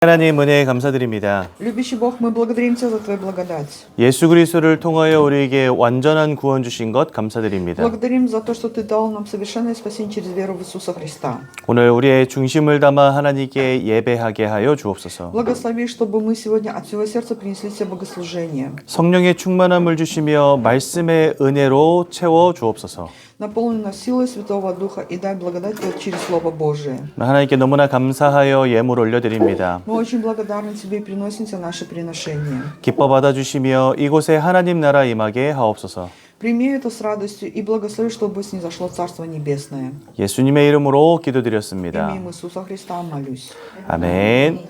하나님 은혜에 감사드립니다. Любящий Бог, мы благодарим Тебя за Твою благодать. 예수 그리스도를 통하여 우리에게 완전한 구원 주신 것 감사드립니다. Благодарим за то, что Ты дал нам совершенное спасение через веру в Иисуса Христа. 오늘 우리의 중심을 담아 하나님께 예배하게 하여 주옵소서. Благослови, чтобы мы сегодня от всего сердца принесли Тебе богослужение. 성령의 충만함을 주시며 말씀의 은혜로 채워 주옵소서. Наполни нас силой Святого Духа и дай благодать через Слово Божие. 하나님께 너무나 감사하여 예물 올려드립니다. Мы очень благодарны Тебе и приносим Тебе наши приношения. 기뻐 받아주시며 이곳에 하나님 나라 임하게 하옵소서. Прими это с радостью и благослови, чтобы снизошло Царство Небесное. 예수님의 이름으로 기도드렸습니다. Имя Иисуса Христа молюсь. 아멘.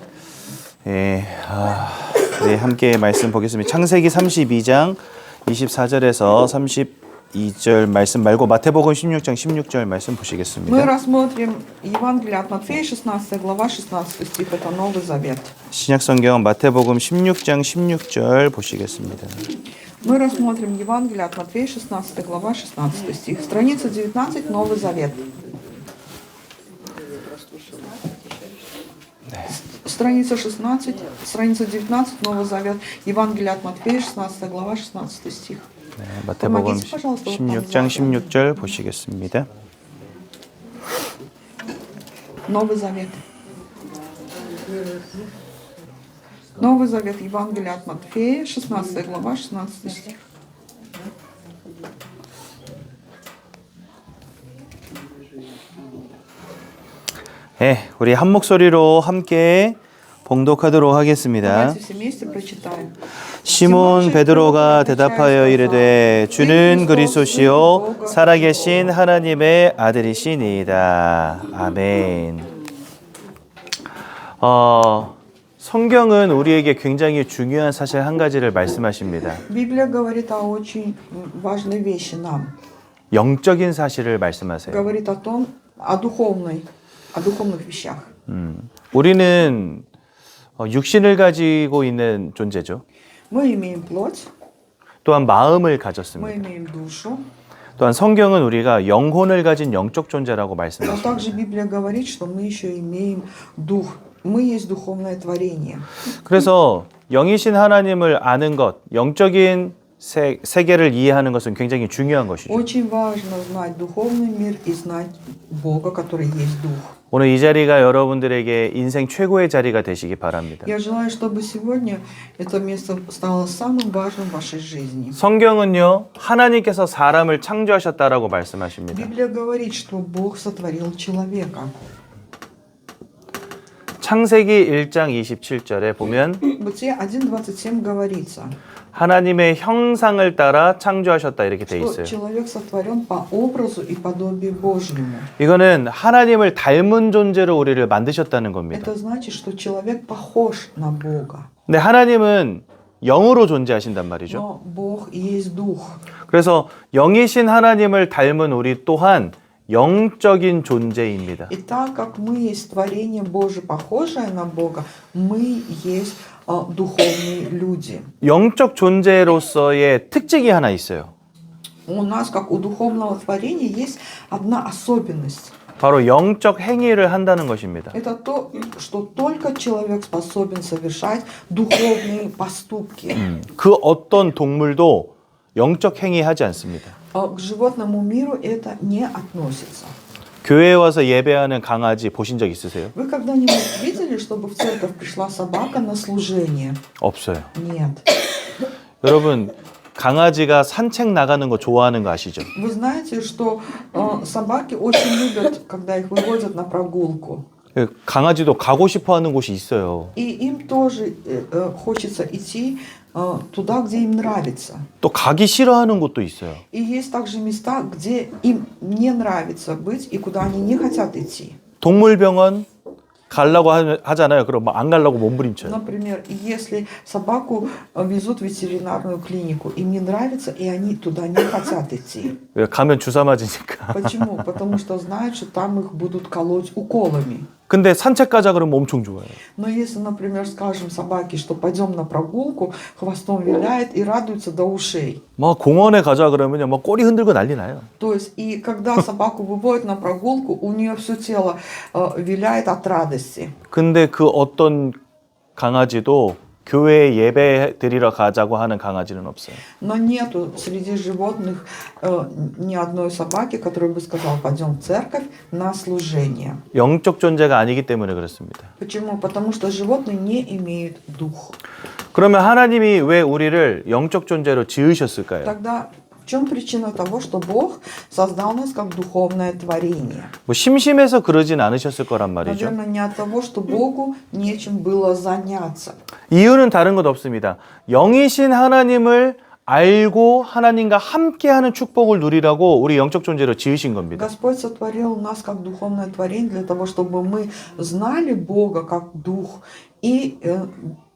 네, 우리 함께 말씀 보겠습니다. 창세기 32장 24절에서 32절 말씀 말고 마태복음 16장 16절 말씀 Мы 보시겠습니다. рассмотрим Евангелие от Матфея, 16 глава, 16 стих, это Новый Завет. 신약성경 마태복음 16장 16절 보시겠습니다. Мы рассмотрим Евангелие от Матфея, 16 глава, 16 стих. Страница 19, Новый Завет. Страница 16, страница 19, Новый Завет. Евангелие от Матфея, 16 глава, 16 стих. 네, 마태복음 16장 16절 보시겠습니다. Новый Завет. Новый Завет, Евангелие от Матфея, 16 глава, 16 стих. 네, 우리 한 목소리로 함께 봉독하도록 하겠습니다. Давайте все вместе прочитаем. 시몬 베드로가 대답하여 이르되 주는 그리스도시요 살아계신 하나님의 아들이시니이다. 아멘. 성경은 우리에게 굉장히 중요한 사실 한 가지를 말씀하십니다. Библия говорит о очень важной вещи нам. 영적인 사실을 말씀하세요. Говорит о духовных вещах. 우리는 육신을 가지고 있는 존재죠. Мы имеем плоть, 또한 마음을 мы 가졌습니다. имеем душу. 또한 성경은 우리가 영혼을 가진 영적 존재라고 Но 말씀하십니다. также Библия говорит, что мы еще имеем дух. Мы есть духовное творение. 그래서 영이신 하나님을 아는 것, 영적인 세계를 이해하는 것은 굉장히 중요한 것이죠. Очень важно знать духовный мир и знать Бога, который есть дух. 오늘 이 자리가 여러분들에게 인생 최고의 자리가 되시기 바랍니다. Я желаю, чтобы сегодня это место стало самым важным в вашей жизни. 성경은요, 하나님께서 사람을 창조하셨다라고 말씀하십니다. Библия говорит, что Бог сотворил человека. 창세기 1장 27절에 보면 Бытие 1.27 говорится, 하나님의 형상을 따라 창조하셨다 이렇게 돼 что 있어요. человек сотворен по образу и подобию Божьему. 이거는 하나님을 닮은 존재로 우리를 만드셨다는 겁니다. Это значит, что человек похож на Бога. 근데 하나님은 영으로 존재하신단 말이죠. Но Бог есть Дух. 그래서 영이신 하나님을 닮은 우리 또한 영적인 존재입니다. И так как мы есть творение Божие, похожее на Бога, мы есть духовные люди. 영적 존재로서의 특징이 하나 있어요. У нас, как у духовного творения, есть одна особенность. 바로 영적 행위를 한다는 것입니다. Это то, что только человек способен совершать духовные поступки. 그 어떤 동물도 영적 행위하지 않습니다. К животному миру это не относится. 교회에 와서 예배하는 강아지 보신 적 있으세요? Вы когда-нибудь видели, чтобы в церковь пришла собака на служение? 없어요. Нет. 여러분, 강아지가 산책 나가는 거 좋아하는 거 아시죠? Вы знаете, что собаки очень любят, когда их выводят на прогулку. 강아지도 가고 싶어 하는 곳이 있어요. И им тоже хочется идти туда, где им нравится. 또 가기 싫어하는 곳도 있어요. И есть также места, где им не нравится быть и куда они не хотят идти. 동물병원 가려고 하잖아요. 그럼 안 가려고 몸부림쳐요. Например, если собаку везут в ветеринарную клинику, им не нравится, и они туда не хотят идти. 왜? 가면 주사 맞으니까. Почему? Потому что знают, что там их будут колоть уколами. 근데 산책 가자 그러면 엄청 좋아해요. Но если, например, скажем собаке, что пойдем на прогулку, хвостом виляет и радуется до ушей. 막 공원에 가자 그러면요, 막 꼬리 흔들고 난리 나요. То есть, и когда собаку выводят на прогулку, у нее все тело виляет от радости. 근데 그 어떤 강아지도 교회에 예배 드리러 가자고 하는 강아지는 없어요. Но нету среди животных ни одной собаки, которая бы сказала, пойдем в церковь на служение. 영적 존재가 아니기 때문에 그렇습니다. Почему? Потому что животные не имеют дух. 그러면 하나님이 왜 우리를 영적 존재로 지으셨을까요? Тогда в чем причина того, что Бог создал нас как духовное творение? 뭐 심심해서 그러진 않으셨을 거란 말이죠. Наверное, не от того, что Богу нечем было заняться. 이유는 다른 것 없습니다. 영이신 하나님을 알고 하나님과 함께하는 축복을 누리라고 우리 영적 존재로 지으신 겁니다. Господь сотворил нас как духовное творение для того, чтобы мы знали Бога как дух, и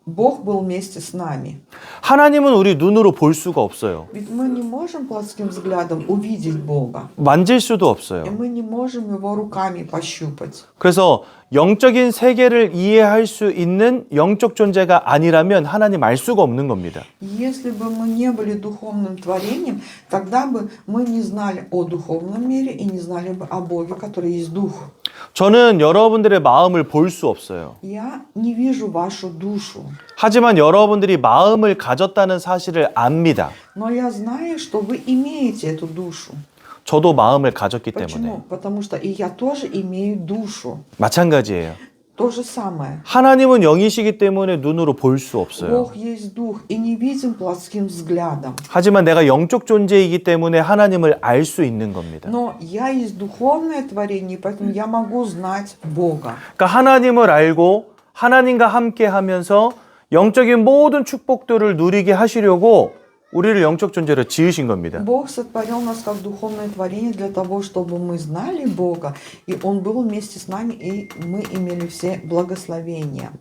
Бог был вместе с нами. 하나님은 우리 눈으로 볼 수가 없어요. Ведь мы не можем плотским взглядом увидеть Бога, 만질 수도 и 없어요. мы не можем Его руками пощупать. 그래서 영적인 세계를 이해할 수 있는 영적 존재가 아니라면 하나님 알 수가 없는 겁니다. Если бы мы не были духовным творением, тогда бы мы не знали о духовном мире и не знали бы о Боге, который есть Дух. 저는 여러분들의 마음을 볼 수 없어요. Я не вижу вашу душу, 하지만 여러분들이 마음을 가졌다는 사실을 압니다. но я знаю, что вы имеете эту душу. 저도 마음을 가졌기 때문에. Почему? Потому что и я тоже имею душу. 마찬가지예요. То же самое. 하나님은 영이시기 때문에 눈으로 볼 수 없어요. Бог есть Дух, и не видим плотским взглядом. 하지만 내가 영적 존재이기 때문에 하나님을 알 수 있는 겁니다. Но я есть духовное творение, поэтому я могу знать Бога. 그러니까 하나님을 알고 하나님과 함께 하면서 영적인 모든 축복들을 누리게 하시려고 우리를 영적 존재로 지으신 겁니다. Бог сотворил нас как духовное творение для того, чтобы мы знали Бога, и Он был вместе с нами, и мы имели все благословения.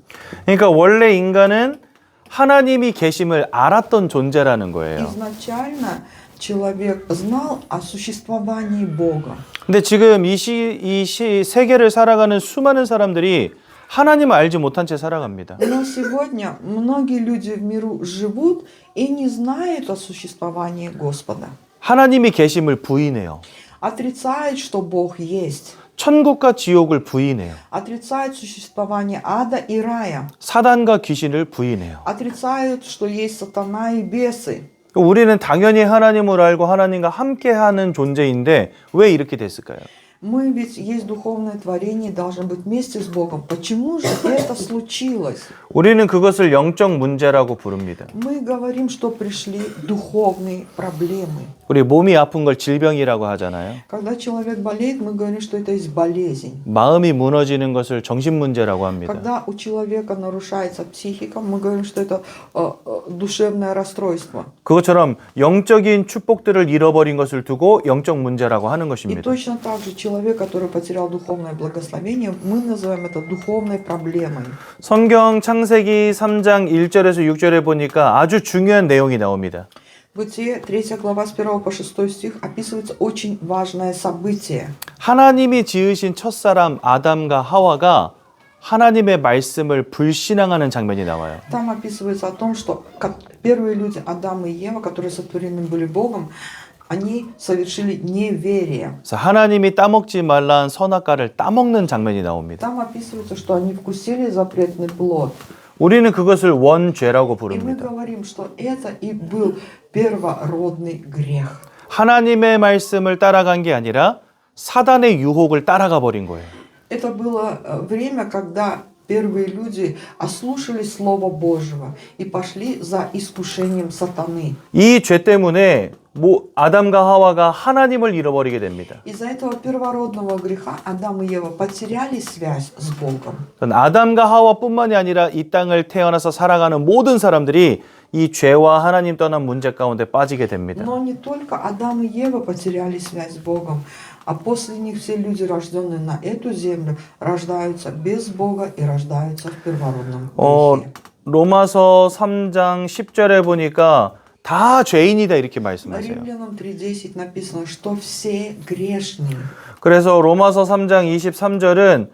그러니까 원래 인간은 하나님이 계심을 알았던 존재라는 거예요. Изначально человек знал о существовании Бога. 근데 지금 이 세계를 살아가는 수많은 사람들이 하나님을 알지 못한 채 살아갑니다. Но сегодня многие люди в миру живут и не знают о существовании Господа. 하나님이 계심을 부인해요. Отрицают, что Бог есть. 천국과 지옥을 부인해요. Отрицают существование ада и рая. 사단과 귀신을 부인해요. Отрицают, что есть сатана и бесы. 우리는 당연히 하나님을 알고 하나님과 함께하는 존재인데 왜 이렇게 됐을까요? Мы ведь есть духовное творение, должны быть вместе с Богом. Почему же это случилось? 우리는 그것을 영적 문제라고 부릅니다. Мы говорим, что пришли духовные проблемы. 우리 몸이 아픈 걸 질병이라고 하잖아요. Когда человек болеет, мы говорим, что это есть болезнь. 마음이 무너지는 것을 정신 문제라고 합니다. Когда у человека нарушается психика, мы говорим, что это душевное расстройство. 그것처럼 영적인 축복들을 잃어버린 것을 두고 영적 문제라고 하는 И 것입니다. точно так же человек, который потерял духовное благословение, мы называем это духовной проблемой. 성경 창세기 3장 1절에서 6절에 보니까 아주 중요한 내용이 나옵니다. Бытие, 3 глава, с 1 по 6 стих, описывается очень важное событие. 하나님이 지으신 첫사람 아담과 하와가 하나님의 말씀을 불신앙하는 장면이 나와요. Там описывается о том, что как первые люди, Адам и Ева, которые сотворены были Богом, они совершили неверие. 그래서 하나님이 따먹지 말라는 선악과를 따먹는 장면이 나옵니다. Там описывается, что они вкусили запретный плод. 우리는 그것을 원죄라고 И мы 부릅니다. говорим, что это и был первородный грех. 하나님의 말씀을 따라간 게 아니라 사단의 유혹을 따라가 버린 거예요. Это было время, когда первые люди ослушались Слова Божьего и пошли за искушением сатаны. 이 죄 때문에 아담과 하와가 하나님을 잃어버리게 됩니다. Из-за этого первородного греха Адам и Ева потеряли связь с Богом. 아담과 하와뿐만이 아니라 이 땅을 태어나서 살아가는 모든 사람들이 이 죄와 하나님 떠난 문제 가운데 빠지게 됩니다. Но не только Адам и Ева потеряли связь с Богом, а после них все люди, рожденные на эту землю, рождаются без Бога и рождаются в первородном грехе. 로마서 3장 10절에 보니까 다 죄인이다 이렇게 말씀하세요. Римлянам 3:10 написано, что все грешные. 그래서 로마서 3장 23절은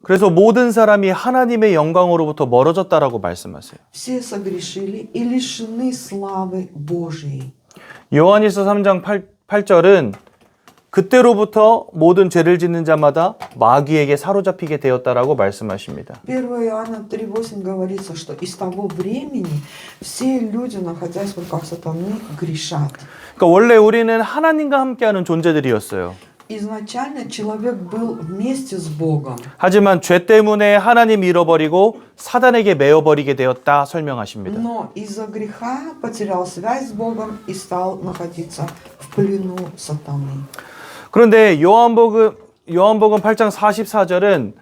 그래서 모든 사람이 하나님의 영광으로부터 멀어졌다라고 말씀하세요. Все согрешили и лишены славы Божьей. 요한일서 3장 8절은 그때로부터 모든 죄를 짓는 자마다 마귀에게 사로잡히게 되었다라고 말씀하십니다. 1 Иоанна 3:8 говорится, что из того времени все люди, находясь в руках сатаны, грешат. 그러니까 원래 우리는 하나님과 함께하는 존재들이었어요. Изначально человек был вместе с Богом, 하지만 죄 때문에 하나님 잃어버리고 사단에게 매어버리게 되었다 설명하십니다. но из-за греха потерял связь с Богом и стал находиться в плену сатаны. 그런데 요한복음 8장 44절은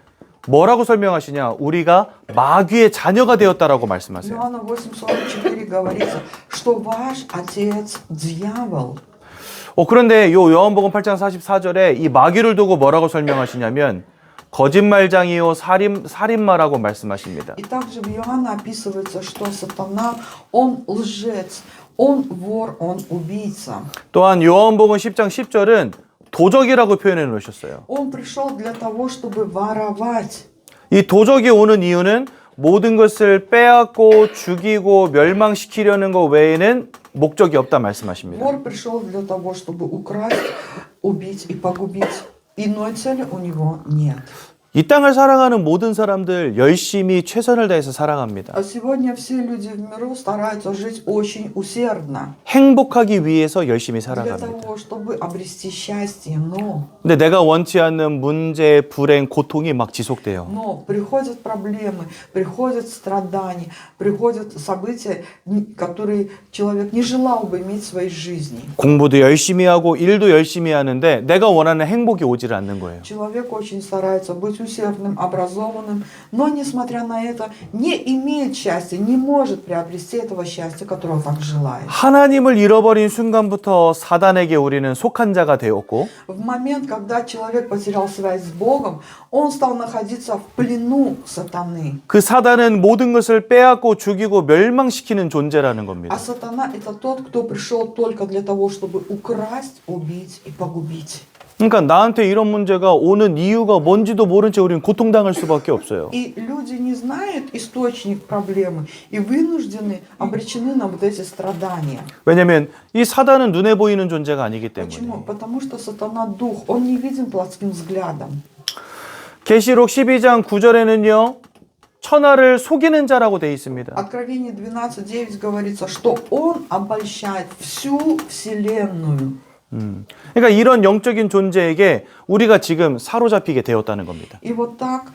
뭐라고 설명하시냐? 우리가 마귀의 자녀가 되었다라고 말씀하세요. Иоанна 8:44 говорится, что ваш отец дьявол. 그런데 요 요한복음 8장 44절에 이 마귀를 두고 뭐라고 설명하시냐면 거짓말장이요 살인마라고 말씀하십니다. И также в Иоанна описывается, что сатана, он лжец, он вор, он убийца. 또한 요한복음 10장 10절은 도적이라고 표현해 놓으셨어요. Он пришел для того, чтобы воровать. 이 도적이 오는 이유는 모든 것을 빼앗고 죽이고 멸망시키려는 것 외에는 목적이 없다 말씀하십니다. Вор пришел для того, чтобы украсть, убить и погубить. Иной цели у него нет. 이 땅을 살아가는 모든 사람들 열심히 최선을 다해서 살아갑니다. А сегодня все люди в миру стараются жить очень усердно 행복하기 위해서 열심히 для 살아갑니다. того, чтобы обрести счастье. 근데 내가 원치 않는 문제, 불행, 고통이 막 지속돼요. Но приходят проблемы, приходят страдания, приходят события, которые человек не желал бы иметь в своей жизни. 공부도 열심히 하고 일도 열심히 하는데 내가 원하는 행복이 오지를 않는 거예요. Человек очень старается быть усердным, образованным, но, несмотря на это, не имеет счастья, не может приобрести этого счастья, которого так желает. 하나님을 잃어버린 순간부터 사단에게 우리는 속한 자가 되었고 В момент, когда человек потерял связь с Богом, он стал находиться в плену сатаны. 그 사단은 모든 것을 빼앗고 죽이고 멸망시키는 존재라는 겁니다. А сатана — это тот, кто пришел только для того, чтобы украсть, убить и погубить. 그러니까 나한테 이런 문제가 오는 이유가 뭔지도 모른 채 우리는 고통당할 수밖에 없어요. И люди не знают источник проблемы и вынуждены, обречены на вот эти страдания. 왜냐하면 이 사단은 눈에 보이는 존재가 아니기 때문에. Почему? Потому что сатана дух, он не виден плотским взглядом. 계시록 12장 9절에는요. 천하를 속이는 자라고 되어 있습니다. Откровение 12:9 говорится, что он обольщает всю вселенную. 그러니까 이런 영적인 존재에게 우리가 지금 사로잡히게 되었다는 겁니다. И вот так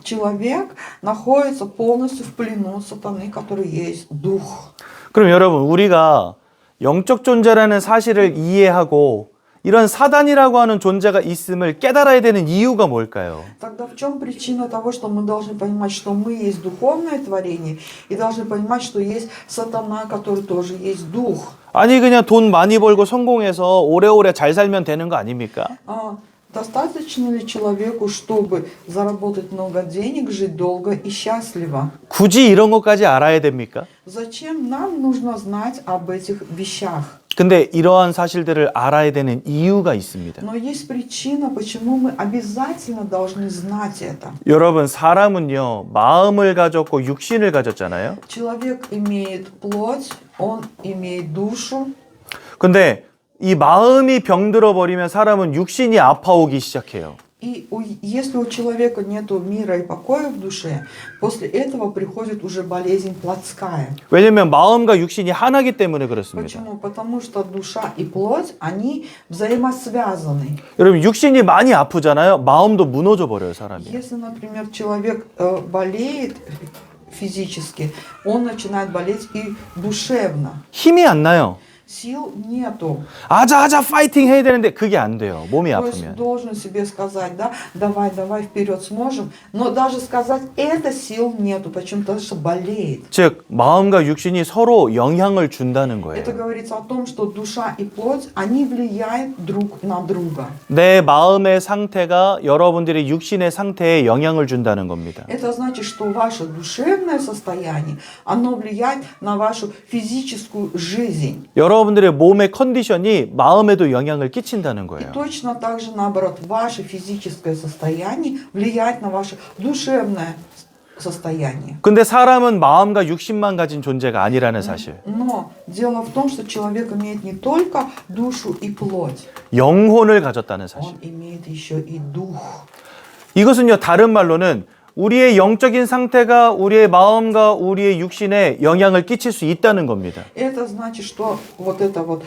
человек находится полностью в плену сатаны, который есть дух. 그럼 여러분 우리가 영적 존재라는 사실을 이해하고 이런 사단이라고 하는 존재가 있음을 깨달아야 되는 이유가 뭘까요? Тогда в чем причина того, что мы должны понимать, что мы есть духовное творение, и должны понимать, что есть сатана, который тоже есть дух? 아니 그냥 돈 많이 벌고 성공해서 오래오래 잘 살면 되는 거 아닙니까? Достаточно ли человеку, чтобы заработать много денег, жить долго и счастливо? 굳이 이런 것까지 알아야 됩니까? Зачем нам нужно знать об этих вещах? 근데 이러한 사실들을 알아야 되는 이유가 있습니다. Но есть причина, почему мы обязательно должны знать это. 여러분 사람은요 마음을 가졌고 육신을 가졌잖아요. Человек имеет плоть, он имеет душу. 근데 이 마음이 병들어 버리면 사람은 육신이 아파오기 시작해요. И если у человека нет мира и покоя в душе, после этого приходит уже болезнь плотская. 왜냐면 마음과 육신이 하나기 때문에 그렇습니다. Почему? Потому что душа и плоть, они взаимосвязаны. 여러분 육신이 많이 아프잖아요. 마음도 무너져 버려요, 사람이. Если, например, человек болеет физически, он начинает болеть и душевно. 힘이 안 나요. Сил нету. 아자 파이팅 해야 되는데 그게 안 돼요. 몸이 То есть 아프면. должен себе сказать, да, давай, вперед сможем. Но даже сказать это сил нету. Почему? Потому что болеет. 즉 마음과 육신이 서로 영향을 준다는 거예요. Это говорится о том, что душа и плоть, они влияют друг на друга. 내 마음의 상태가 여러분들의 육신의 상태에 영향을 준다는 겁니다. Это значит, что ваше душевное состояние, оно влияет на вашу физическую жизнь. 여러분들의 몸의 컨디션이 마음에도 영향을 끼친다는 И 거예요. точно так же наоборот, ваше физическое состояние влияет на ваше душевное состоянии. 근데 사람은 마음과 육신만 가진 존재가 아니라는 사실. Но дело в том, что человек имеет не только душу и плоть, 영혼을 가졌다는 사실. он имеет еще и дух. 이것은요, 다른 말로는 우리의 영적인 상태가 우리의 마음과 우리의 육신에 영향을 끼칠 수 있다는 겁니다. Это значит, что вот это вот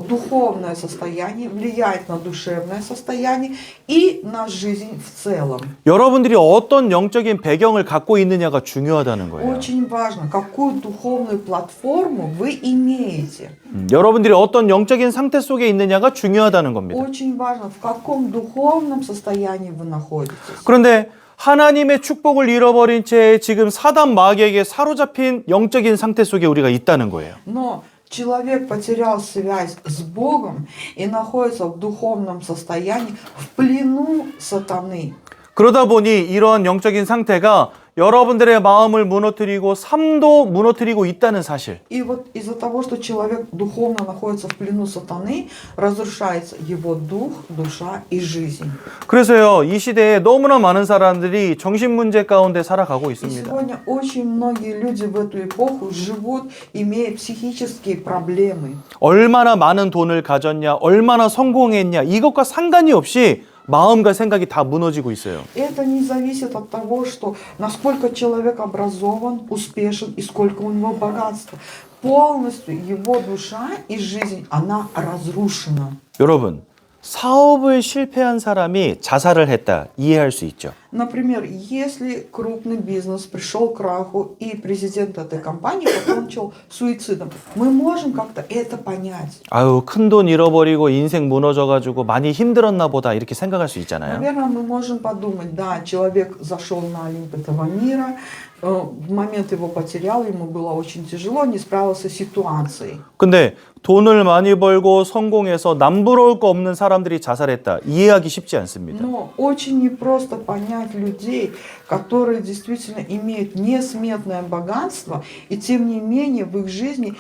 духовное состояние влияет на душевное состояние и на жизнь в целом. 여러분들이 어떤 영적인 배경을 갖고 있느냐가 중요하다는 거예요. Очень важно, какую духовную платформу вы имеете. 여러분들이 어떤 영적인 상태 속에 있느냐가 중요하다는 겁니다. Очень важно, в каком духовном состоянии вы находитесь. 그런데 하나님의 축복을 잃어버린 채 지금 사단 마귀에게 사로잡힌 영적인 상태 속에 우리가 있다는 거예요. Но человек потерял связь с Богом и находится в духовном состоянии в плену сатаны. 그러다 보니 이러한 영적인 상태가 여러분들의 마음을 무너뜨리고 삶도 무너뜨리고 있다는 사실. И вот из-за того, что человек духовно находится в плену сатаны, разрушается его дух, душа и жизнь. 그래서요, 이 시대에 너무나 많은 사람들이 정신 문제 가운데 살아가고 И 있습니다. сегодня очень многие люди в эту эпоху живут, имея психические проблемы. 얼마나 많은 돈을 가졌냐, 얼마나 성공했냐, 이것과 상관이 없이 마음과 생각이 다 무너지고 있어요. Это не зависит от того, что насколько человек образован, успешен и сколько у него богатства. Полностью его душа и жизнь, она разрушена. 여러분, 사업을 실패한 사람이 자살을 했다, 이해할 수 있죠. Например, если крупный бизнес пришел к краху, и президент этой компании покончил суицидом, мы можем как-то это понять. 아유, 큰 돈 잃어버리고 ин생 무너져가지고 많이 힘들었나 보다 이렇게 생각할 수 있잖아요. Наверное, мы можем подумать, да, человек зашел на Олимп этого мира, в момент его потерял, ему было очень тяжело, не справился с ситуацией. 근데 돈을 많이 벌고 성공해서 남부러울 거 없는 사람들이 자살했다, 이해하기 쉽지 않습니다. Но очень непросто понять людей, которые действительно имеют несметное богатство, и тем не менее в их жизни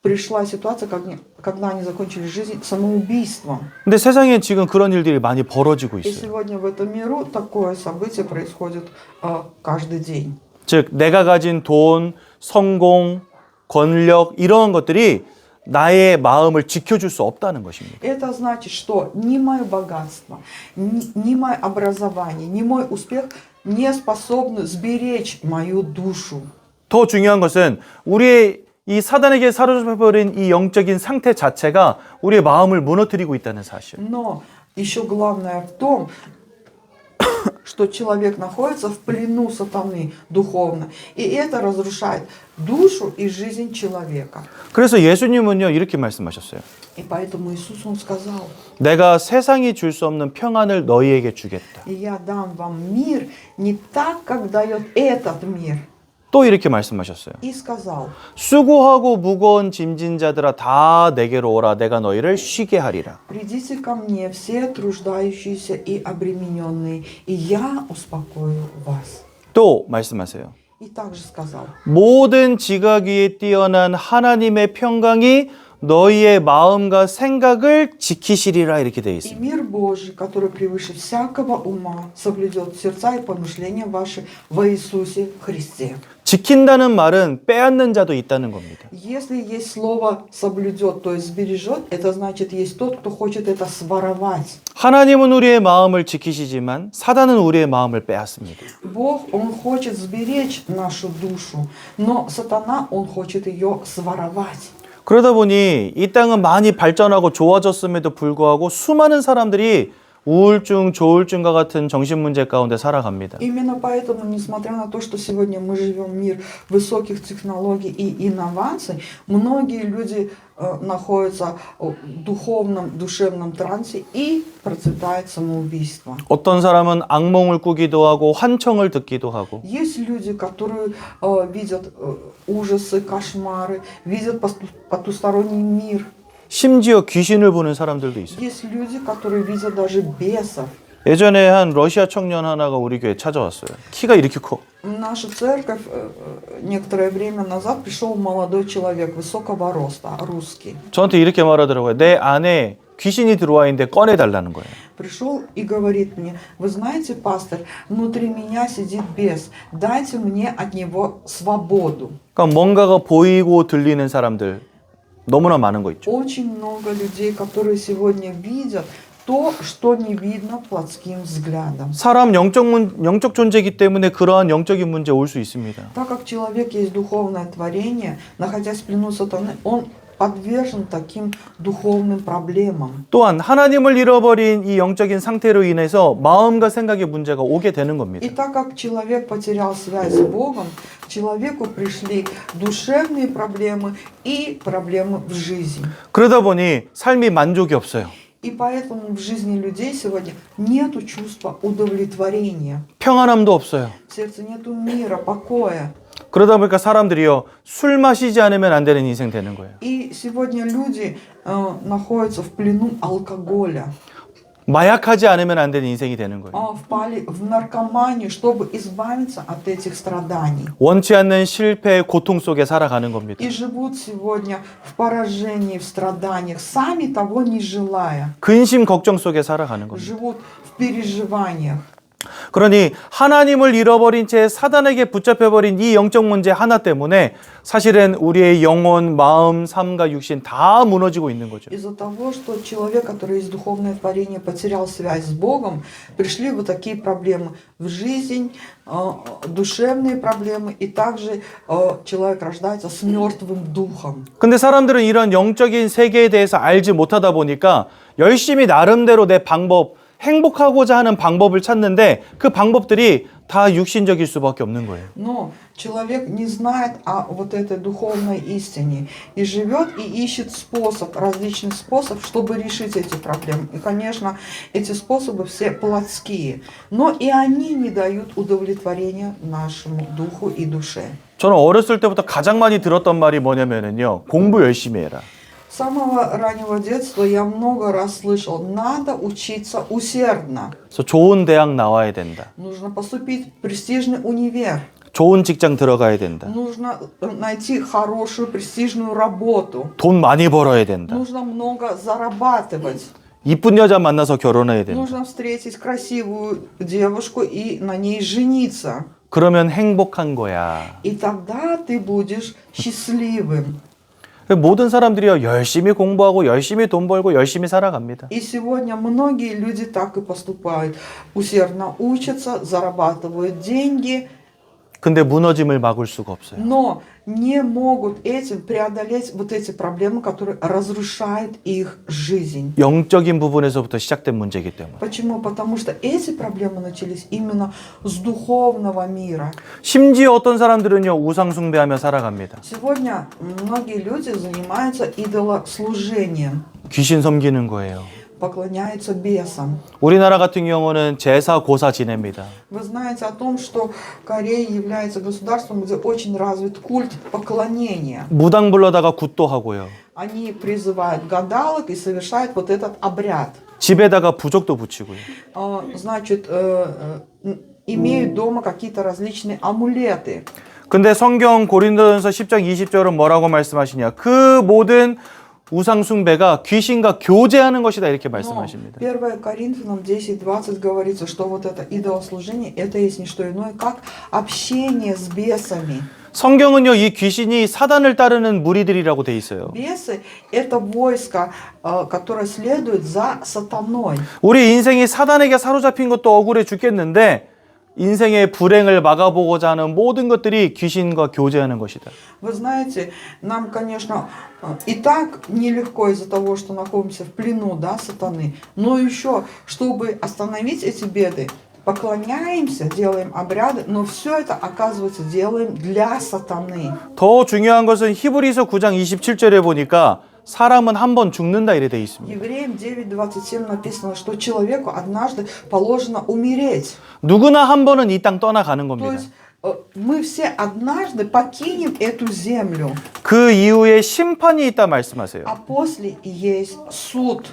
пришла ситуация, когда они закончили жизнь самоубийством. 근데 세상에 지금 그런 일들이 많이 벌어지고 И 있어요. сегодня в этом миру такое событие происходит каждый день. 즉, 내가 가진 돈, 성공, 권력 이러한 것들이 나의 마음을 지켜줄 수 없다는 것입니다. Это значит, что ни мое богатство, ни мое образование, ни мой успех не способны сберечь мою душу. 더 중요한 것은 우리의 이 사단에게 사로잡혀버린 이 영적인 상태 자체가 우리의 마음을 무너뜨리고 있다는 사실. Но еще главное в том, что человек находится в плену сатаны духовно. И это разрушает душу и жизнь человека. 그래서 예수님은요, 이렇게 말씀하셨어요. И поэтому Иисус, Он сказал, 내가 세상이 줄 수 없는 평안을 너희에게 주겠다. и я дам вам мир не так, как дает этот мир. 또 이렇게 말씀하셨어요. И сказал, 수고하고 무거운 짐진 자들아 다 내게로 오라, 내가 너희를 쉬게 하리라. придите ко мне все труждающиеся и обремененные, и я успокою вас. 또 말씀하세요. И также сказал, 모든 지각 위에 뛰어난 하나님의 평강이 너희의 마음과 생각을 지키시리라, 이렇게 되어 и 있습니다. мир Божий, который превыше всякого ума, соблюдет сердца и помышления ваши во Иисусе Христе. 지킨다는 말은 빼앗는 자도 있다는 겁니다. Если есть слово «соблюдет», то есть «сбережет», это значит, есть тот, кто хочет это своровать. 하나님은 우리의 마음을 지키시지만 사단은 우리의 마음을 빼앗습니다. Бог, Он хочет сберечь нашу душу, но сатана, Он хочет ее своровать. 그러다 보니 이 땅은 많이 발전하고 좋아졌음에도 불구하고 수많은 사람들이 우울증, 조울증과 같은 정신문제 가운데 살아갑니다. Именно поэтому, несмотря на то, что сегодня мы живем в мир высоких технологий и инноваций, многие люди находятся в духовном, душевном трансе и процветает самоубийство. 어떤 사람은 악몽을 꾸기도 하고 환청을 듣기도 하고 Есть люди, которые видят ужасы, кошмары, видят потусторонний мир. 심지어 귀신을 보는 사람들도 있어요. Есть люди, которые видят даже бесов. 예전에 한 러시아 청년 하나가 우리 교회에 찾아왔어요. 키가 이렇게 커. В нашу церковь некоторое время назад пришел молодой человек высокого роста, русский. 저한테 이렇게 말하더라고요. 내 안에 귀신이 들어와 있는데 꺼내달라는 거예요. пришел и говорит мне: вы знаете, пастор, внутри меня сидит бес, дайте мне от него свободу. 그러니까 뭔가가 보이고 들리는 사람들 너무나 많은 거 있죠. Очень много людей, которые сегодня видят то, что не видно плотским взглядом. 사람 영적 존재이기 때문에 그러한 영적인 문제 올 수 있습니다. Так как человек есть духовное творение, находясь в плену сатаны, он подвержен таким духовным проблемам. 또한 하나님을 잃어버린 이 영적인 상태로 인해서 마음과 생각의 문제가 오게 되는 겁니다. И так как человек потерял связь с Богом, к человеку пришли душевные проблемы и проблемы в жизни. 그러다 보니 삶이 만족이 없어요. И поэтому в жизни людей сегодня нету чувства удовлетворения. 평안함도 없어요. В сердце нету мира, покоя. 그러다 보니까 사람들이요, 술 마시지 않으면 안 되는 인생 되는 거예요. И сегодня люди находятся в плену алкоголя, 마약하지 않으면 안 되는 인생이 되는 거예요. впали в наркоманию, чтобы избавиться от этих страданий. 원치 않는 실패의 고통 속에 살아가는 겁니다. И живут сегодня в поражении, в страданиях, сами того не желая. 근심 걱정 속에 살아가는 겁니다. Живут в переживаниях. 그러니 하나님을 잃어버린 채 사단에게 붙잡혀버린 이 영적 문제 하나 때문에 사실은 우리의 영혼, 마음, 삶과 육신 다 무너지고 있는 거죠. Из-за того, что человек, который есть духовное творение, потерял связь с Богом, пришли вот такие проблемы в жизнь, душевные проблемы, и также человек рождается с мертвым духом. 근데 사람들은 이런 영적인 세계에 대해서 알지 못하다 보니까 열심히 나름대로 내 방법, 행복하고자 하는 방법을 찾는데 그 방법들이 다 육신적일 수밖에 없는 거예요. Но человек не знает о вот этой духовной истине и живет и ищет различных способов, чтобы решить эти проблемы. И, конечно, эти способы все плотские, но и они не дают удовлетворения нашему духу и душе. 저는 어렸을 때부터 가장 많이 들었던 말이 뭐냐면요, 공부 열심히 해라. С самого раннего детства я много раз слышал: надо учиться усердно. 그래서 좋은 대학 나와야 된다. Нужно поступить в престижный универ. 좋은 직장 들어가야 된다. Нужно найти хорошую престижную работу. 돈 많이 벌어야 된다. Нужно много зарабатывать. 이쁜 여자 만나서 결혼해야 된다. Нужно встретить красивую девушку и на ней жениться. 그러면 행복한 거야. И тогда ты будешь счастливым. 모든 사람들이요, 열심히 공부하고 열심히 돈 벌고 열심히 살아갑니다. И сегодня многие люди так и поступают. Усердно учатся, зарабатывают деньги, 근데 무너짐을 막을 수가 없어요. но не могут этим преодолеть вот эти проблемы, которые разрушают их жизнь. 영적인 부분에서부터 시작된 문제이기 때문에. Почему? Потому что эти проблемы начались именно с духовного мира. 심지어 어떤 사람들은요, 우상 숭배하며 살아갑니다. Сегодня многие люди занимаются идолослужением, 귀신 섬기는 거예요. поклоняются бесам. 우리나라 같은 경우는 제사 고사 지냅니다. Вы знаете о том, что Корея является государством, где очень развит культ поклонения. 무당 불러다가 굿도 하고요. Они призывают гадалок и совершают вот этот обряд. 집에다가 부적도 붙이고요. Значит, имеют дома какие-то различные амулеты. 근데 성경 고린도전서 10장 20절은 뭐라고 말씀하시냐? 그 모든 우상 숭배가 귀신과 교제하는 것이다, 이렇게 말씀하십니다. 1 Коринфянам 10:20 говорится, что вот это идолослужение, это есть не что иное, как общение с бесами. 성경은요, 이 귀신이 사단을 따르는 무리들이라고 돼 있어요. Бесы – это войско, которое следует за сатаной. 우리 인생이 사단에게 사로잡힌 것도 억울해 죽겠는데 인생의 불행을 막아보고자 하는 모든 것들이 귀신과 교제하는 것이다. Вы знаете, нам, конечно, и так нелегко из-за того, что находимся в плену, да, сатаны, но еще, чтобы остановить эти беды, поклоняемся, делаем обряды, но все это, оказывается, делаем для сатаны. 더 중요한 것은 히브리서 9장 27절에 보니까 사람은 한 번 죽는다, 이래 돼 있습니다. Евреям 9:27 написано, что человеку однажды положено умереть. 누구나 한 번은 이 땅 떠나가는 То 겁니다. есть мы все однажды покинем эту землю, 그 이후에 심판이 있다 말씀하세요. а после есть суд.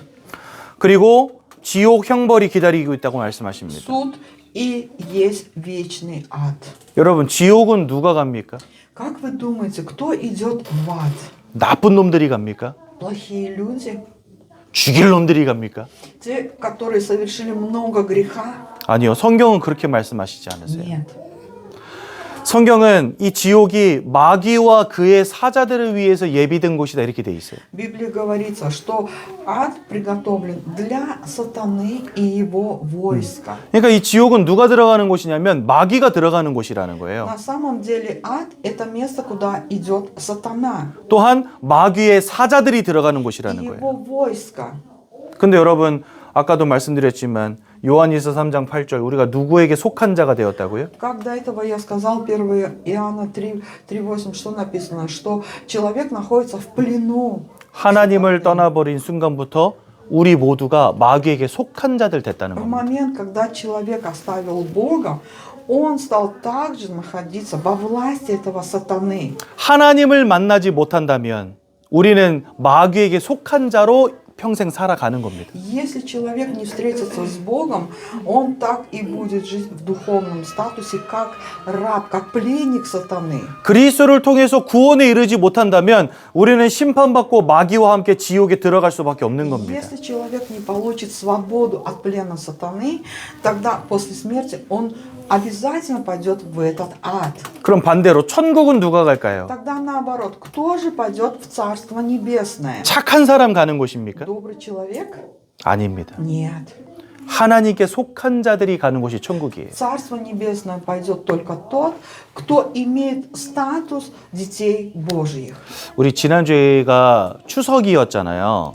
그리고 지옥 형벌이 기다리고 있다고 말씀하십니다. Суд и есть вечный ад. 여러분, 지옥은 누가 갑니까? Как вы думаете, кто идет в ад? 나쁜 놈들이 갑니까? Плохие люди? 죽일 놈들이 갑니까? Те, которые совершили много греха? 아니요. 성경은 그렇게 말씀하시지 않으세요. Нет. 성경은 이 지옥이 마귀와 그의 사자들을 위해서 예비된 곳이다 이렇게 돼 있어요. В Библии говорится, что ад приготовлен для сатаны и его войска. 그러니까 이 지옥은 누가 들어가는 곳이냐면 마귀가 들어가는 곳이라는 거예요. На самом деле ад – это место, куда идет сатана 또한 마귀의 사자들이 들어가는 и 곳이라는 거예요. его войска. 근데 여러분 아까도 말씀드렸지만 요한일서 3장 8절 우리가 누구에게 속한 자가 되었다고요? Как до этого я сказал, 1 Иоанна 3:8, что написано? Что человек находится в плену. 하나님을 떠나버린 순간부터 우리 모두가 마귀에게 속한 자들 됐다는 В 겁니다. момент, когда человек оставил Бога, он стал также находиться во власти этого сатаны. 하나님을 만나지 못한다면 우리는 마귀에게 속한 자로 평생 살아가는 겁니다. Если человек не встретится с Богом, он так и будет жить в духовном статусе, как раб, как пленник сатаны. 그리스도를 통해서 구원에 이르지 못한다면 우리는 심판받고 마귀와 함께 지옥에 들어갈 수밖에 없는 겁니다. Если человек не получит свободу от плена сатаны, тогда после смерти он обязательно пойдет в этот ад. 그럼 반대로 천국은 누가 갈까요? Тогда наоборот, кто же пойдет в Царство Небесное? 착한 사람 가는 곳입니까? Добрый человек? 아닙니다. Нет. 하나님께 속한 자들이 가는 곳이 천국이에요. В Царство Небесное пойдет только тот, кто имеет статус детей Божьих. 우리 지난주에가 추석이었잖아요.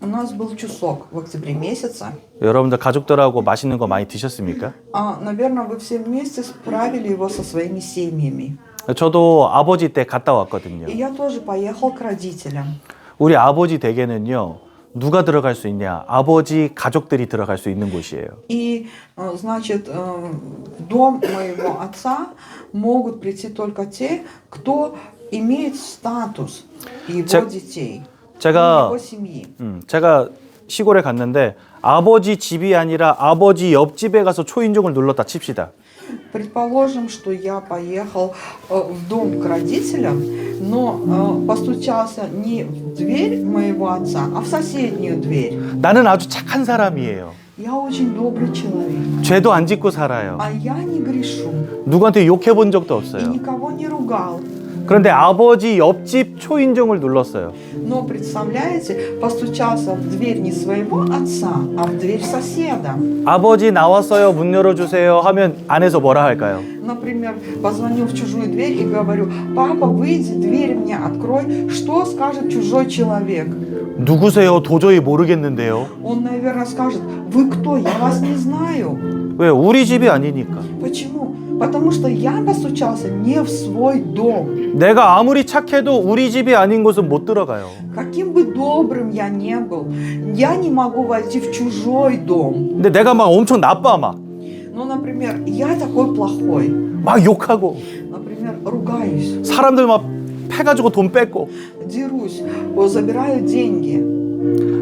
У нас был чусок в октябре месяце. 여러분들 가족들하고 맛있는 거 많이 드셨습니까? Наверное, вы все вместе справили его со своими семьями. 저도 아버지 때 갔다 왔거든요. И я тоже поехал к родителям. 우리 아버지 댁에는요. 누가 들어갈 수 있냐? 아버지 가족들이 들어갈 수 있는 곳이에요. И, значит, в дом моего отца могут прийти только те, кто имеет статус его детей, 제가 его семьи. 제가 시골에 갔는데 아버지 집이 아니라 아버지 옆집에 가서 초인종을 눌렀다 칩시다. Предположим, что я поехал в дом к родителям, но постучался не в дверь моего отца, а в соседнюю дверь. 나는 아주 착한 사람이에요. Я очень добрый человек, 죄도 안 짓고 살아요. а я не грешу 누구한테 욕해 본 적도 и 없어요. никого не ругал. 그런데 아버지 옆집 초인종을 눌렀어요. Но, представляете, постучался в дверь не своего отца, а в дверь соседа. 아버지 나왔어요. 문 열어주세요. 하면 안에서 뭐라 할까요? Например, позвонил в чужую дверь и говорю: папа, выйди, дверь мне открой. Что скажет чужой человек? 누구세요? 도저히 모르겠는데요. Он, наверное, скажет: вы кто? Я вас не знаю. 왜? 우리 집이 아니니까. Почему? Потому что я постучался не в свой дом. 내가 아무리 착해도 우리 집이 아닌 곳은 못 들어가요. Каким бы добрым я не был, я не могу войти в чужой дом. 근데 내가 막 엄청 나빠 막. Ну, например, я такой плохой. 막 욕하고 Например, ругаюсь, 사람들 막 패가지고 돈 뺏고 дерусь, забираю деньги.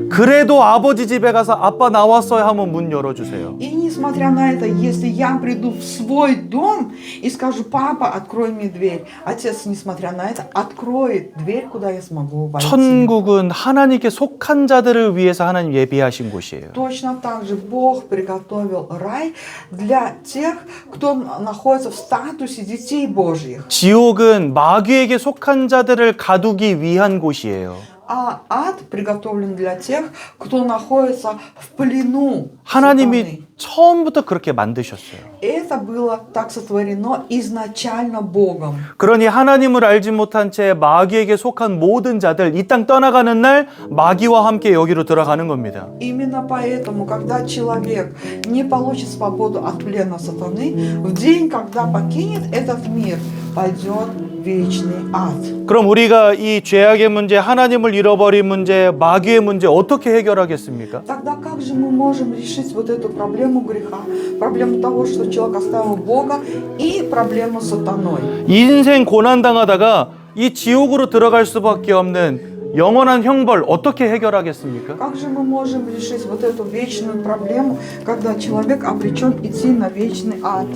그래도 아버지 집에 가서 아빠 나왔어요 하면 문 열어주세요. И несмотря на это, если я приду в свой дом и скажу: папа, открой мне дверь, отец, несмотря на это, откроет дверь, куда я смогу войти. 천국은 하나님께 속한 자들을 위해서 하나님 예비하신 곳이에요. Точно так же Бог приготовил рай для тех, кто находится в статусе детей Божьих. 지옥은 마귀에게 속한 자들을 가두기 위한 곳이에요. А ад приготовлен для тех, кто находится в плену сатаны. 하나님이 처음부터 그렇게 만드셨어요. Это было так сотворено изначально Богом. 그러니 하나님을 알지 못한 채 마귀에게 속한 모든 자들 이 땅 떠나가는 날 마귀와 함께 여기로 들어가는 겁니다. Именно поэтому, когда человек не получит свободу от плена сатаны, в день, когда покинет этот мир, пойдет в вечный ад. 그럼 우리가 이 죄악의 문제, 하나님을 잃어버린 문제, 마귀의 문제 어떻게 해결하겠습니까? Тогда как же мы можем решить вот эту проблему греха, проблему того, что человек оставил Бога, и проблему с сатаной? 인생 고난당하다가 이 지옥으로 들어갈 수밖에 없는 영원한 형벌 어떻게 해결하겠습니까? Как же мы можем решить вот эту вечную проблему, когда человек обречен идти на вечный ад?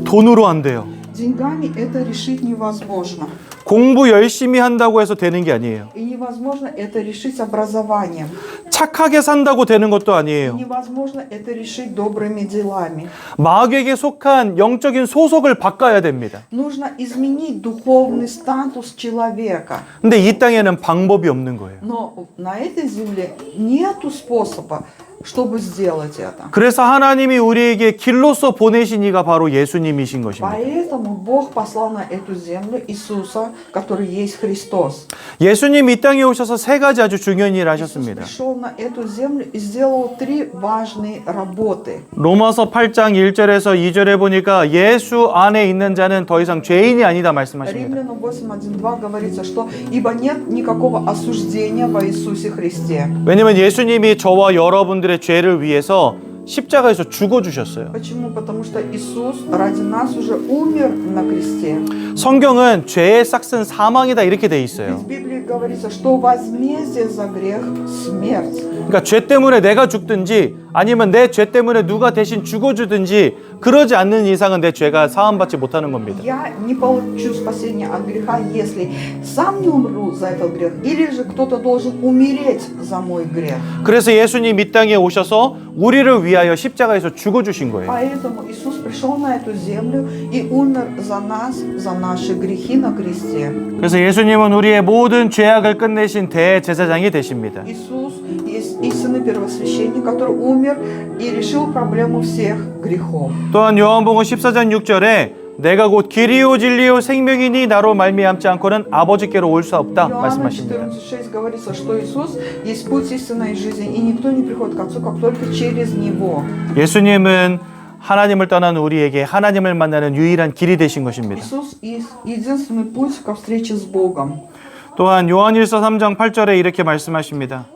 돈으로 안 돼요. Деньгами это решить невозможно. 공부 열심히 한다고 해서 되는 게 아니에요. И невозможно это решить образованием. 착하게 산다고 되는 것도 И 아니에요. невозможно это решить добрыми делами. 마귀에게 속한 영적인 소속을 바꿔야 됩니다. Нужно изменить духовный статус человека. 근데 이 땅에는 방법이 없는 거예요. Но на этой земле нету способа, чтобы сделать это. 그래서 하나님이 우리에게 길로서 보내신 이가 바로 예수님이신 것입니다. Поэтому Бог послал на эту землю Иисуса, который есть Христос. 예수님 이 땅에 오셔서 세 가지 아주 중요한 일을 Иисус 하셨습니다. пришел на эту землю и сделал 3 важные работы. 로마서 8장 1절에서 2절에 보니까 예수 안에 있는 자는 더 이상 죄인이 아니다 말씀하십니다. Римлянам 8:1-2 говорится, что ибо нет никакого осуждения во Иисусе Христе. 왜냐면 예수님이 저와 여러분들의 죄를 위해서 십자가에서 죽어주셨어요. Почему? Потому что Иисус ради нас уже умер на кресте. 성경은 죄의 싹은 사망이다 이렇게 돼 Ведь 있어요. в Библии говорится, что возмездие за грех – смерть. 그러니까 죄 때문에 내가 죽든지 아니면 내 죄 때문에 누가 대신 죽어주든지 그러지 않는 이상은 내 죄가 사함받지 못하는 겁니다. Я не получу спасения от греха, если сам не умру за этот грех, или же кто-то должен умереть за мой грех. 그래서 예수님 이 땅에 오셔서 우리를 위하여 십자가에서 죽어주신 거예요. Поэтому Иисус пришел на эту землю и умер за нас, за наши грехи на кресте. 그래서 예수님은 우리의 모든 죄악을 끝내신 대제사장이 되십니다. Иисус есть истинный первосвященник, который умер и решил проблему всех грехов. 또한 요한복음 14장 6절에 내가 곧 길이요 진리요 생명이니 나로 말미암지 않고는 아버지께로 올 수 없다 Иоанна 말씀하십니다. 14:6 говорится, что Иисус есть путь истинной жизни, и никто не приходит к Отцу, как только через Него. 예수님은 하나님을 떠난 우리에게 하나님을 만나는 유일한 길이 되신 것입니다. Иисус есть единственный путь ко встрече с Богом. 또한 요한일서 3장 8절에 이렇게 말씀하십니다.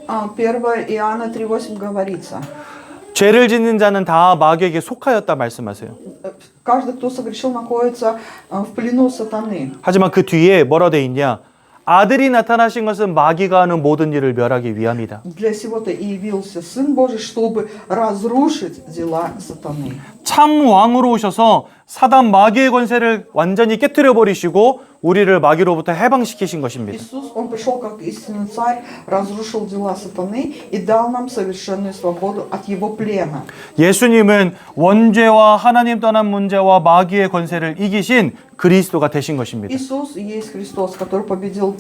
1 Иоанна 3:8 говорится, 죄를 짓는 자는 다 마귀에게 속하였다 말씀하세요. каждый, кто согрешил, находится в плену сатаны. 하지만 그 뒤에 뭐라 돼 있냐? 아들이 나타나신 것은 마귀가 하는 모든 일을 멸하기 위함이다. Для сего-то и явился Сын Божий, чтобы разрушить дела сатаны. 참 왕으로 오셔서 사단 마귀의 권세를 완전히 깨뜨려 버리시고 우리를 마귀로부터 해방시키신 것입니다. Иисус, Он пришел как истинный царь, разрушил дела сатаны и дал нам совершенную свободу от его плена. 예수님은 원죄와 하나님 떠난 문제와 마귀의 권세를 이기신 그리스도가 되신 것입니다. Иисус есть Христос, который победил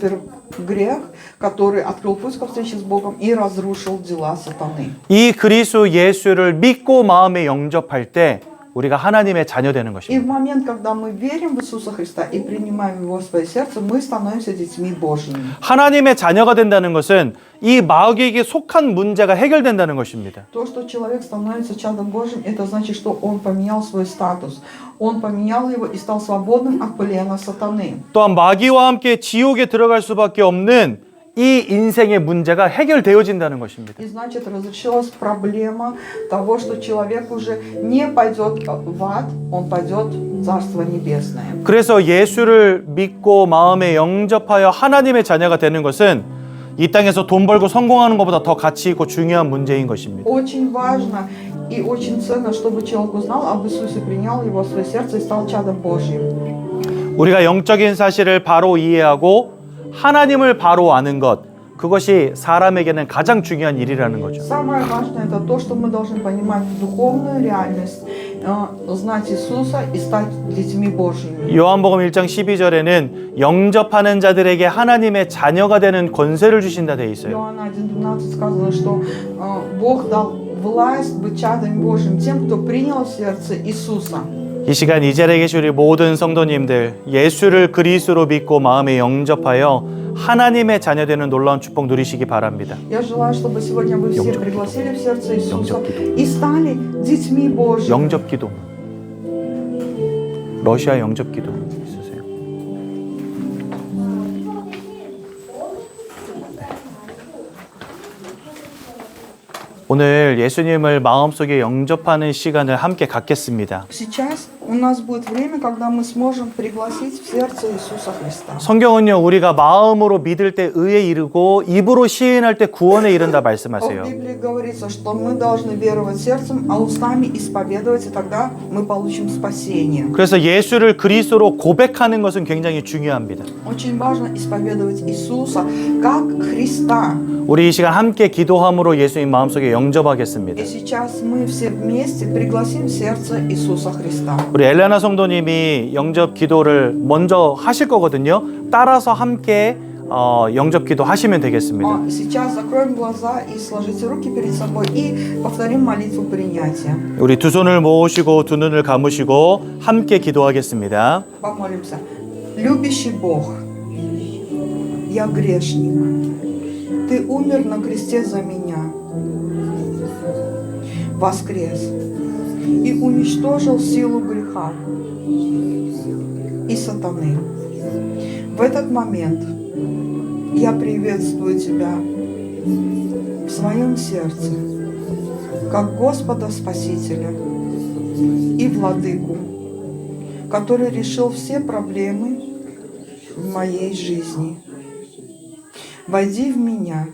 грех, который открыл путь ко встрече с Богом и разрушил дела сатаны. 이 그리스도 예수를 믿고 마음에 영접할 때 우리가 하나님의 자녀 되는 И в 것입니다. момент, когда мы верим в Иисуса Христа и принимаем Его в свое сердце, мы становимся детьми Божьими. 하나님의 자녀가 된다는 것은 이 마귀에게 속한 문제가 해결된다는 것입니다. То, что человек становится чадом Божьим, это значит, что он поменял свой статус. Он поменял его и стал свободным от плена сатаны. 또한 마귀와 함께 지옥에 들어갈 수밖에 없는 이 인생의 문제가 해결되어진다는 것입니다. И значит, разрешилась проблема того, что человек уже не пойдет в ад, он пойдет в Царство Небесное. 그래서 예수를 믿고 마음에 영접하여 하나님의 자녀가 되는 것은 이 땅에서 돈 벌고 성공하는 것보다 더 가치 있고 중요한 문제인 것입니다. Очень важно и очень ценно, чтобы человек узнал об Иисусе, принял его в свое сердце и стал чадом Божьим. 우리가 영적인 사실을 바로 이해하고 하나님을 바로 아는 것, 그것이 사람에게는 가장 중요한 일이라는 거죠. Самое важное это то, что мы должны понимать духовную реальность, знать Иисуса и стать детьми Божьими. 요한복음 1장 12절에는 영접하는 자들에게 하나님의 자녀가 되는 권세를 주신다 돼 있어요. Иоанна 1:12 сказано, что Бог дал власть быть чадами Божьим тем, кто принял в сердце Иисуса. 이 시간 이 자리에 계신 우리 모든 성도님들, 예수를 그리스도로 믿고 마음에 영접하여 하나님의 자녀 되는 놀라운 축복 누리시기 바랍니다. Я желаю, чтобы сегодня вы все пригласили в сердце Иисуса и стали детьми Божьими. 영접 기도. 러시아 영접 기도 있으세요? 오늘 예수님을 마음속에 영접하는 시간을 함께 갖겠습니다. Сейчас У нас будет время, когда мы сможем пригласить в сердце Иисуса Христа. 성경은요, 우리가 마음으로 믿을 때 의에 이르고 입으로 시인할 때 구원에 이른다 В 말씀하세요. Библии говорится, что мы должны веровать сердцем, а устами исповедовать, и тогда мы получим спасение. 그래서 예수를 그리스도로 고백하는 것은 굉장히 중요합니다. Очень важно исповедовать Иисуса как Христа. 우리 이 시간 함께 기도함으로 예수님 마음속에 영접하겠습니다. И сейчас мы все вместе пригласим в сердце Иисуса Христа. 우리 엘레나 성도님이 영접 기도를 먼저 하실 거거든요. 따라서 함께 영접 기도 하시면 되겠습니다. Сейчас закроем глаза и сложите руки перед собой и повторим молитву принятия. 우리 두 손을 모으시고 두 눈을 감으시고 함께 기도하겠습니다. Помолимся. Любящий Бог, я грешник. Ты умер на кресте за меня, воскрес и уничтожил силу греха и сатаны. В этот момент я приветствую Тебя в своем сердце, как Господа Спасителя и Владыку, который решил все проблемы в моей жизни. Войди в меня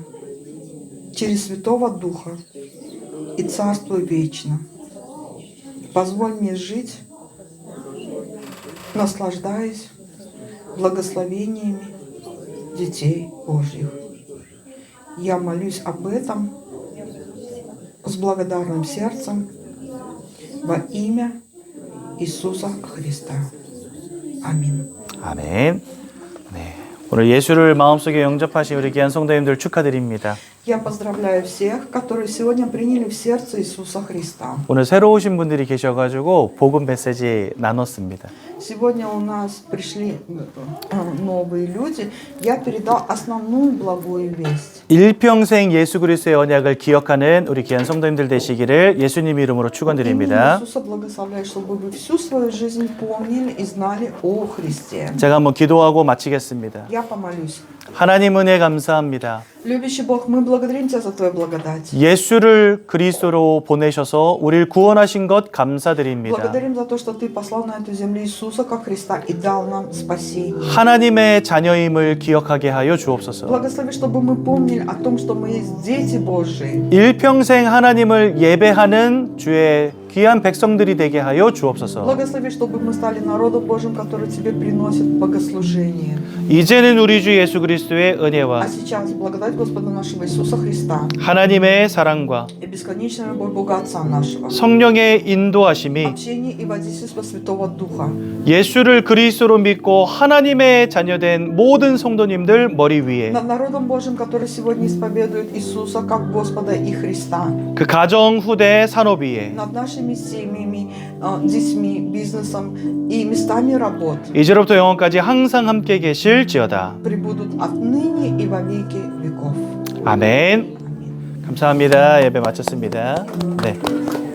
через Святого Духа и царствуй вечно. Позволь мне жить, наслаждаясь благословениями детей Божьих. Я молюсь об этом с благодарным сердцем во имя Иисуса Христа. Аминь. 아멘. 네. 오늘 예수를 마음속에 영접하신 우리 귀한 성도님들 축하드립니다. Я поздравляю всех, которые сегодня приняли в сердце Иисуса Христа. 오늘 새로 오신 분들이 계셔가지고 복음 메시지 나눴습니다. Сегодня у нас пришли новые люди. Я передал основную благую весть. 일평생 예수 그리스도의 언약을 기억하는 우리 귀한 성도님들 되시기를 예수님 이름으로 Имя 축원드립니다. Иисуса благословляю, чтобы вы всю свою жизнь помнили и знали о Христе. 제가 한번 기도하고 마치겠습니다. Я помолюсь. 하나님 은혜 감사합니다. Любящий Бог, мы благодарим Тебя за Твою благодать. 예수를 그리스도로 보내셔서 우리를 구원하신 것 감사드립니다. Благодарим за то, что Ты послал на эту землю Иисуса как Христа и дал нам спасение. 하나님의 자녀임을 기억하게 하여 주옵소서. Благослови, чтобы мы помнили о том, что мы есть дети Божии. 일평생 하나님을 예배하는 주의 귀한 백성들이 되게 하여 주옵소서. Благослови, чтобы мы стали народом Божьим, который Тебе приносит богослужение. 이제는 우리 주 예수 그리스도의 은혜와 А сейчас благодать Господа нашего Иисуса Христа 하나님의 사랑과 и бесконечная любовь Бога Отца нашего, 성령의 인도하심이 общение и водительство Святого Духа 예수를 그리스도로 믿고 하나님의 자녀된 모든 성도님들 머리 위에 над народом Божьим, который сегодня исповедует Иисуса как Господа и Христа, 그 가정 후대 산업 위에 над нашими семьями, детьми, бизнесом и местами работ 이제로부터 영원까지 항상 함께 계실지어다. пребудут отныне и во веки веков. 아멘. 감사합니다. 예배 마쳤습니다. 네.